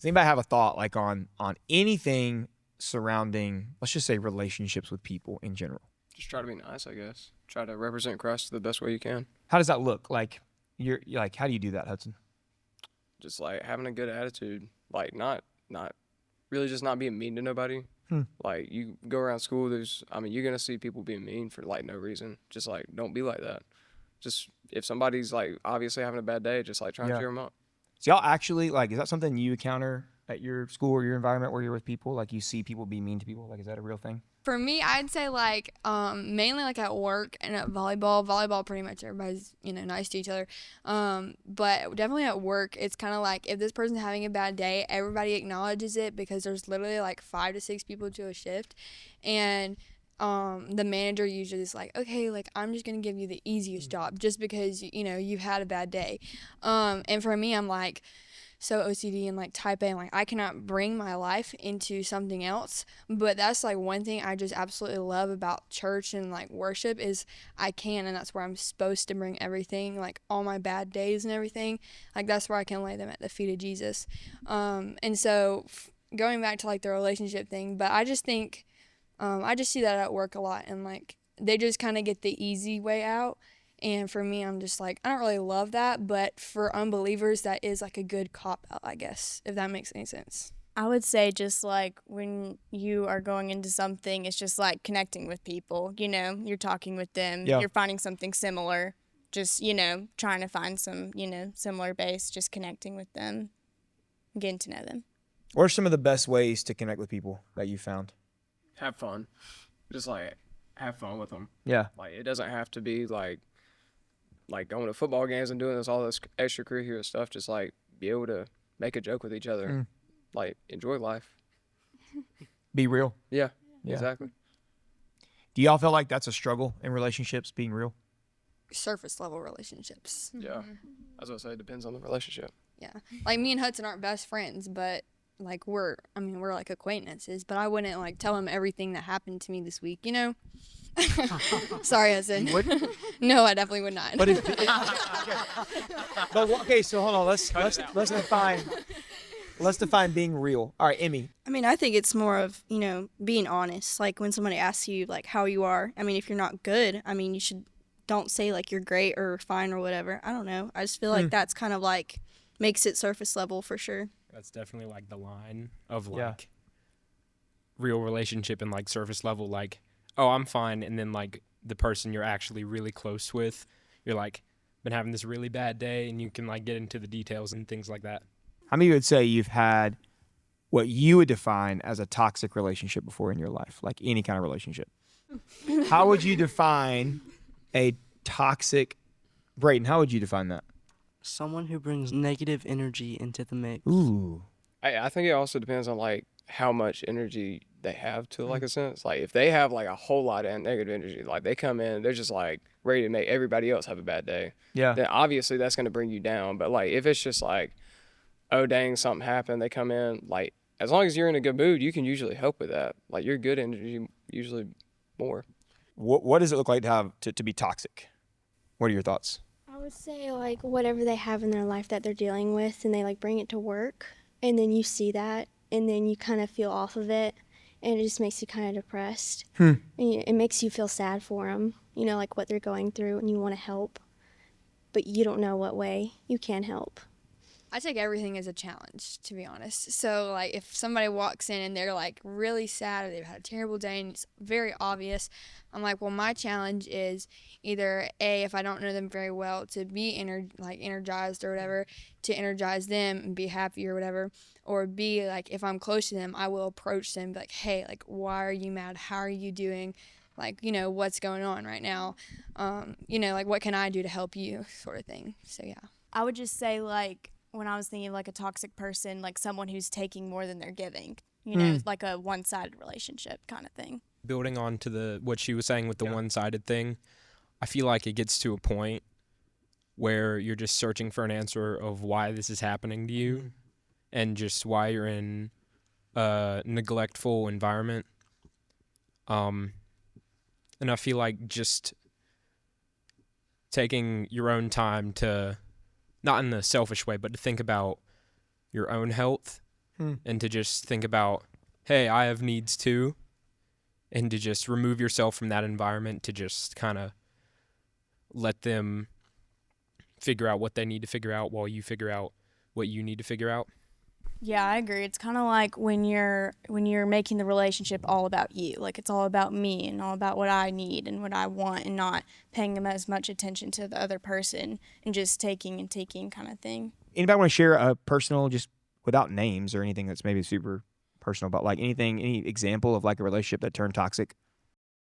Does anybody have a thought like on anything surrounding, let's just say, relationships with people in general? Just try to be nice, I guess. Try to represent Christ the best way you can. How does that look? Like you're like, how do you do that, Hudson? Just like having a good attitude, like not really just not being mean to nobody. Like you go around school, you're gonna see people being mean for like no reason. Just like don't be like that. Just if somebody's like obviously having a bad day, just like try and cheer them up. So y'all actually like, is that something you encounter at your school or your environment where you're with people? Like you see people be mean to people? Like, is that a real thing? For me, I'd say like mainly like at work and at volleyball. Volleyball, pretty much everybody's nice to each other. But definitely at work, it's kind of like if this person's having a bad day, everybody acknowledges it because there's literally like 5 to 6 people to a shift, and the manager usually is like, okay, like I'm just gonna give you the easiest job just because you've had a bad day. And for me, I'm like so OCD and like type A, and like I cannot bring my life into something else. But that's like one thing I just absolutely love about church and like worship is I can, and that's where I'm supposed to bring everything, like all my bad days and everything. Like that's where I can lay them at the feet of Jesus. And so going back to like the relationship thing, but I just think I just see that at work a lot, and like they just kind of get the easy way out. And for me, I'm just like, I don't really love that, but for unbelievers, that is like a good cop out, I guess, if that makes any sense. I would say just like when you are going into something, it's just like connecting with people, you're talking with them, you're finding something similar, just, trying to find some, similar base, just connecting with them, getting to know them. What are some of the best ways to connect with people that you found? Have fun. Just like have fun with them. Yeah. Like it doesn't have to be like going to football games and doing all this extracurricular stuff. Just like be able to make a joke with each other. Like enjoy life. Be real. Yeah, exactly. Do y'all feel like that's a struggle in relationships, being real? Surface level relationships. Yeah. As I say, it depends on the relationship. Yeah. Like me and Hudson aren't best friends, but like we're like acquaintances, but I wouldn't like tell him everything that happened to me this week, Sorry, Hudson. No, I definitely would not. But okay, so hold on. Let's define being real. All right, Emmy. I think it's more of, being honest. Like when somebody asks you like how you are, if you're not good, you don't say like you're great or fine or whatever. I don't know. I just feel like that's kind of like makes it surface level for sure. That's definitely like the line of like real relationship and like surface level, like, oh, I'm fine. And then like the person you're actually really close with, you're like, been having this really bad day, and you can like get into the details and things like that. How many of you would say you've had what you would define as a toxic relationship before in your life, like any kind of relationship? How would you define a toxic, Brayden, how would you define that? Someone who brings negative energy into the mix. Ooh. I think it also depends on like how much energy they have to like a sense. Like if they have like a whole lot of negative energy, like they come in, they're just like ready to make everybody else have a bad day. Yeah. Then obviously that's going to bring you down. But like if it's just like, oh dang, something happened, they come in, like as long as you're in a good mood, you can usually help with that. Like your good energy usually more. What does it look like to have to be toxic? What are your thoughts? I would say like whatever they have in their life that they're dealing with, and they like bring it to work, and then you see that, and then you kind of feel off of it, and it just makes you kind of depressed. And it makes you feel sad for them, like what they're going through, and you want to help, but you don't know what way you can help. I take everything as a challenge, to be honest. So, like, if somebody walks in and they're, like, really sad or they've had a terrible day and it's very obvious, I'm like, well, my challenge is either, A, if I don't know them very well, to be energized or whatever, to energize them and be happy or whatever, or B, like, if I'm close to them, I will approach them and be like, hey, like, why are you mad? How are you doing? Like, what's going on right now? Like, what can I do to help you, sort of thing. So, yeah. I would just say, like, when I was thinking of like a toxic person, like someone who's taking more than they're giving, like a one-sided relationship kind of thing. Building on to what she was saying with the one-sided thing, I feel like it gets to a point where you're just searching for an answer of why this is happening to you and just why you're in a neglectful environment. And I feel like just taking your own time to, not in the selfish way, but to think about your own health and to just think about, hey, I have needs too, and to just remove yourself from that environment to just kind of let them figure out what they need to figure out while you figure out what you need to figure out. Yeah, I agree. It's kind of like when you're making the relationship all about you. Like it's all about me and all about what I need and what I want, and not paying them as much attention to the other person and just taking and taking kind of thing. Anybody want to share a personal, just without names or anything that's maybe super personal, but like anything, any example of like a relationship that turned toxic